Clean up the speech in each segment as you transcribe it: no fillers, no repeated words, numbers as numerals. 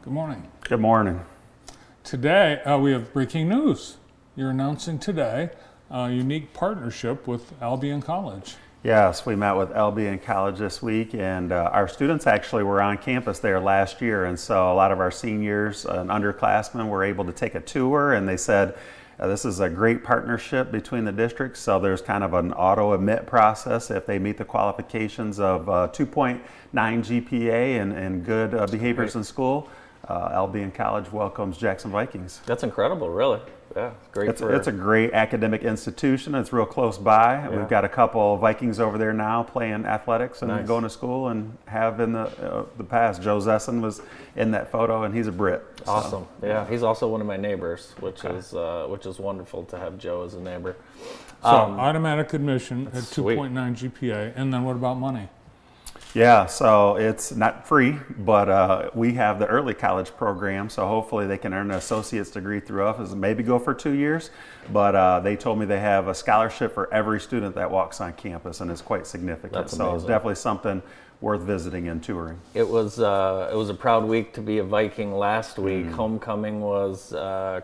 Good morning. Good morning. Today, we have breaking news. You're announcing today a unique partnership with Albion College. Yes, we met with Albion College this week, and our students actually were on campus there last year, and so a lot of our seniors and underclassmen were able to take a tour, and they said this is a great partnership between the districts, so there's kind of an auto-admit process if they meet the qualifications of 2.9 GPA and good behaviors in school. Albion College welcomes Jackson Vikings. That's incredible, really. Yeah, great. It's a great academic institution. It's real close by. Yeah. We've got a couple Vikings over there now playing athletics and going to school, and have in the past. Joe Zesson was in that photo, and he's a Brit. Awesome. So, yeah, he's also one of my neighbors, which is wonderful to have Joe as a neighbor. So automatic admission at 2.9 GPA, and then what about money? Yeah, so it's not free, but we have the early college program, so hopefully they can earn an associate's degree through us, maybe go for 2 years, but they told me they have a scholarship for every student that walks on campus, and it's quite significant. That's so amazing. It's definitely something worth visiting and touring. It was a proud week to be a Viking last week. Homecoming was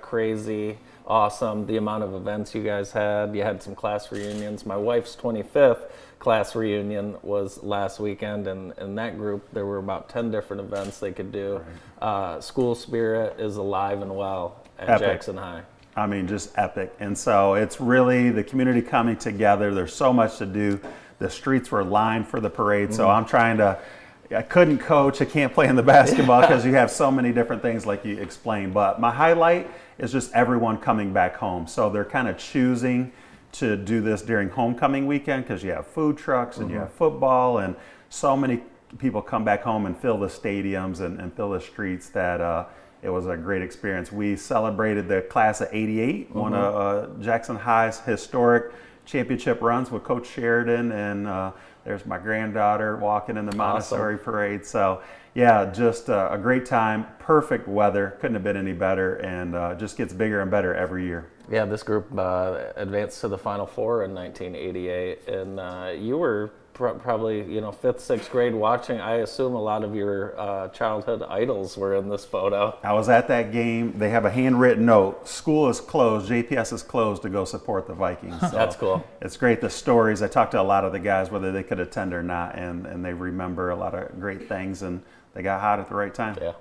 crazy, awesome. The amount of events you guys had. You had some class reunions. My wife's 25th class reunion was last weekend, and in that group there were about 10 different events they could do. Right. School spirit is alive and well at Jackson High. I mean, just epic. And so it's really the community coming together. There's so much to do. The streets were lined for the parade, so I couldn't coach. I can't play in the basketball because you have so many different things like you explained. But my highlight is just everyone coming back home. So they're kind of choosing to do this during homecoming weekend because you have food trucks and you have football, and so many people come back home and fill the stadiums and fill the streets that it was a great experience. We celebrated the class of '88, one of Jackson High's historic championship runs with Coach Sheridan, and there's my granddaughter walking in the Montessori parade. So yeah, just a great time, perfect weather, couldn't have been any better, and just gets bigger and better every year. Yeah, this group advanced to the Final Four in 1988, and you were probably, 5th, 6th grade watching. I assume a lot of your childhood idols were in this photo. I was at that game. They have a handwritten note. School is closed. JPS is closed to go support the Vikings. So that's cool. It's great, the stories. I talked to a lot of the guys, whether they could attend or not, and they remember a lot of great things, and they got hot at the right time. Yeah.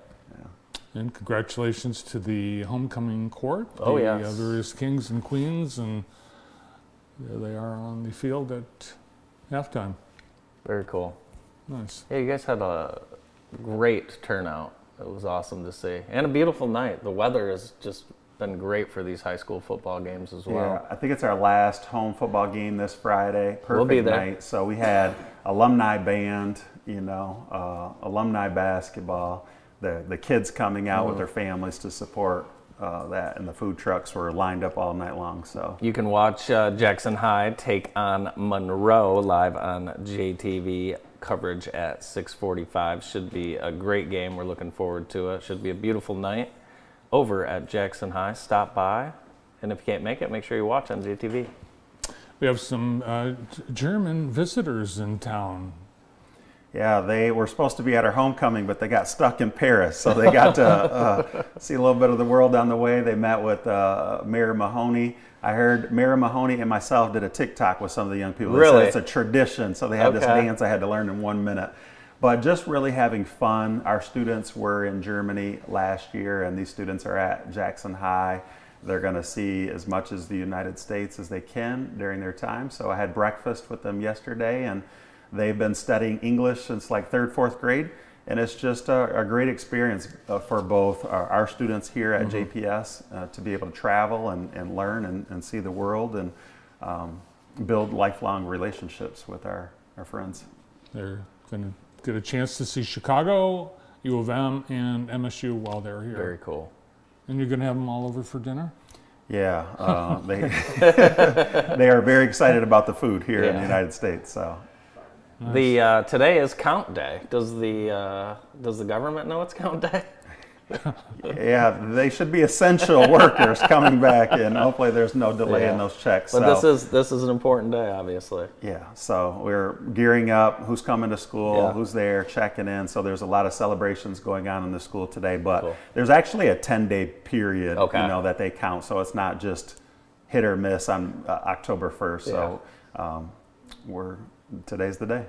And congratulations to the homecoming court, yes. various kings and queens, and there they are on the field at halftime. Very cool. Nice. Yeah, you guys had a great turnout. It was awesome to see. And a beautiful night. The weather has just been great for these high school football games as well. Yeah, I think it's our last home football game this Friday. Perfect we'll be there. Night. So we had alumni band, alumni basketball, the kids coming out with their families to support that, and the food trucks were lined up all night long. So you can watch Jackson High take on Monroe live on JTV, coverage at 6:45. Should be a great game. We're looking forward to it. Should be a beautiful night over at Jackson High. Stop by, and if you can't make it, make sure you watch on JTV. We have some German visitors in town. Yeah, they were supposed to be at our homecoming, but they got stuck in Paris. So they got to see a little bit of the world on the way. They met with Mayor Mahoney. I heard Mayor Mahoney and myself did a TikTok with some of the young people. Really? It's a tradition. So they had this dance I had to learn in 1 minute. But just really having fun. Our students were in Germany last year, and these students are at Jackson High. They're going to see as much as the United States as they can during their time. So I had breakfast with them yesterday, and they've been studying English since like 3rd, 4th grade, and it's just a great experience for both our students here at JPS to be able to travel and learn and see the world and build lifelong relationships with our friends. They're going to get a chance to see Chicago, U of M, and MSU while they're here. Very cool. And you're going to have them all over for dinner? Yeah, they are very excited about the food here in the United States. So. Nice. Today is count day. Does the government know it's count day? Yeah, they should be essential workers coming back, and hopefully there's no delay in those checks. But so, this is an important day, obviously. yeah, so we're gearing up. Who's coming to school? Yeah. Who's there? Checking in. So there's a lot of celebrations going on in the school today. But Cool. there's actually a 10-day period, Okay. that they count. So it's not just hit or miss on October 1st. So today's the day.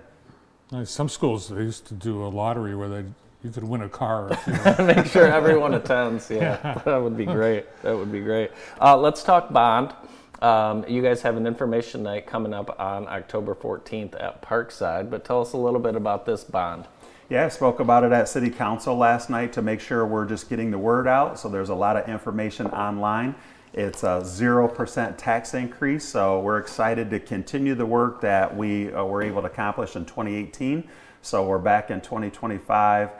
Nice. Some schools, they used to do a lottery where you could win a car. If you Make sure everyone attends. Yeah, that would be great. That would be great. Let's talk bond. You guys have an information night coming up on October 14th at Parkside, but tell us a little bit about this bond. Yeah, I spoke about it at City Council last night to make sure we're just getting the word out. So there's a lot of information online. It's a 0% tax increase, so we're excited to continue the work that we were able to accomplish in 2018. So we're back in 2025.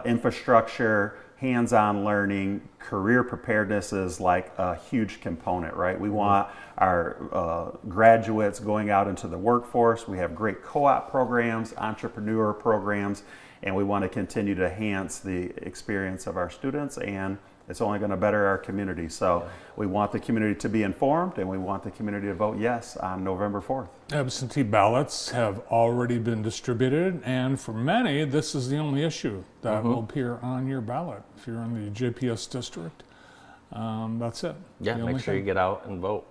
Infrastructure, hands-on learning, career preparedness is like a huge component, right? We want our graduates going out into the workforce. We have great co-op programs, entrepreneur programs, and we want to continue to enhance the experience of our students, and it's only going to better our community. So we want the community to be informed, and we want the community to vote yes on November 4th. absentee ballots have already been distributed, and for many, this is the only issue that will appear on your ballot. If you're in the JPS district, that's it. Yeah, The make only sure you thing. get out and vote.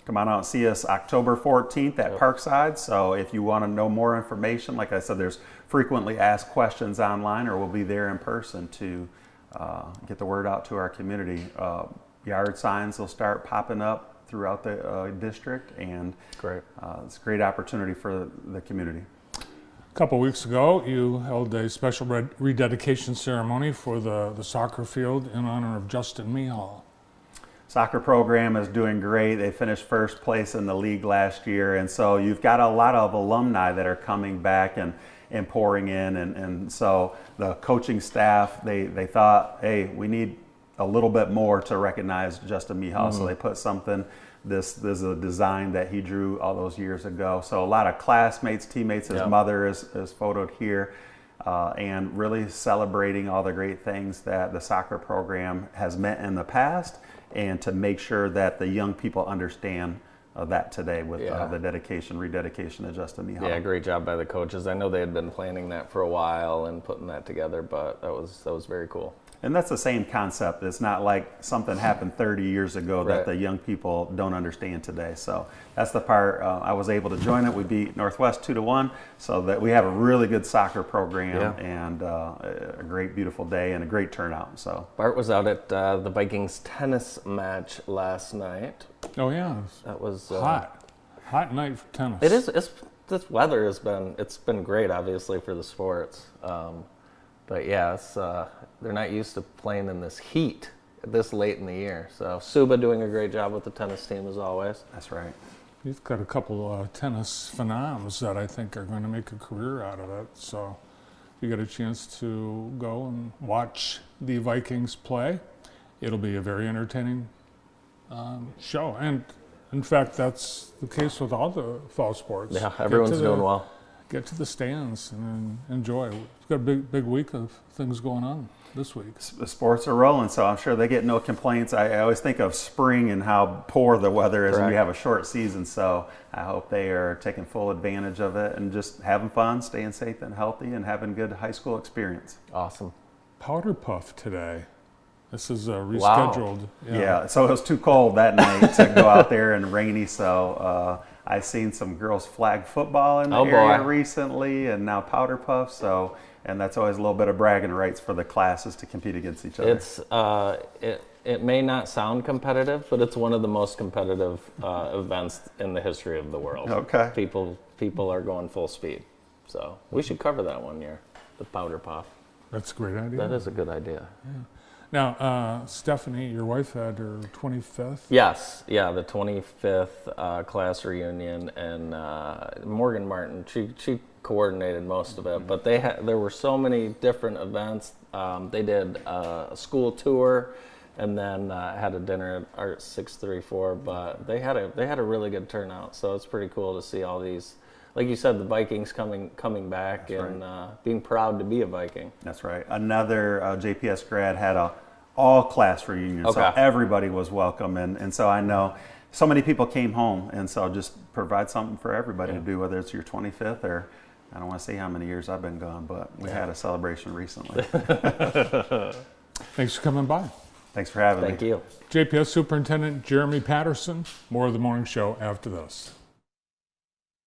Come on out and see us October 14th at Parkside. So if you want to know more information, like I said, there's frequently asked questions online, or we'll be there in person to get the word out to our community. Yard signs will start popping up throughout the district, and Great. it's a great opportunity for the community. A couple weeks ago, you held a special rededication ceremony for the soccer field in honor of Justin Mihal. Soccer program is doing great. They finished first place in the league last year, and so you've got a lot of alumni that are coming back and pouring in, and so the coaching staff, they thought, hey, we need a little bit more to recognize Justin Mihal, so they put something. This is a design that he drew all those years ago. So a lot of classmates, teammates, his mother is photoed here, and really celebrating all the great things that the soccer program has meant in the past, and to make sure that the young people understand that today with the rededication of Justin Mihal. Yeah, great job by the coaches. I know they had been planning that for a while and putting that together, but that was very cool. And that's the same concept. It's not like something happened 30 years ago that the young people don't understand today. So that's the part I was able to join it. We beat Northwest 2-1, so that we have a really good soccer program and a great, beautiful day and a great turnout. So Bart was out at the Vikings tennis match last night. Oh yeah, That was hot night for tennis. It is. This weather it's been great, obviously, for the sports. But yeah, they're not used to playing in this heat this late in the year. So Suba doing a great job with the tennis team as always. that's right. He's got a couple tennis phenoms that I think are going to make a career out of it. So if you get a chance to go and watch the Vikings play, it'll be a very entertaining show. And in fact, that's the case with all the fall sports. Yeah, everyone's doing well. Get to the stands and enjoy. We've got a big week of things going on this week. The sports are rolling, so I'm sure they get no complaints. I always think of spring and how poor the weather is, and we have a short season. So I hope they are taking full advantage of it and just having fun, staying safe and healthy, and having good high school experience. Awesome. Powder Puff today. This is rescheduled. Yeah, so it was too cold that night to go out there and rainy. So I've seen some girls flag football in the area recently, and now Powder Puff. So, and that's always a little bit of bragging rights for the classes to compete against each other. It's it may not sound competitive, but it's one of the most competitive events in the history of the world. Okay. People are going full speed. So we should cover that one year, the Powder Puff. That's a great idea. That is a good idea. Yeah. Now, Stephanie, your wife had her 25th. Yes, yeah, the 25th class reunion, and Morgan Martin, she coordinated most of it, but there were so many different events. They did a school tour, and then had a dinner at Art 634. But they had a really good turnout, so it's pretty cool to see all these like you said, the Vikings coming back and being proud to be a Viking. That's right. Another JPS grad had a all-class reunion, so everybody was welcome, and so I know so many people came home, and so just provide something for everybody to do, whether it's your 25th or I don't want to say how many years I've been gone, but we had a celebration recently. Thanks for coming by. Thanks for having me. Thank you. JPS Superintendent Jeremy Patterson. More of the morning show after this.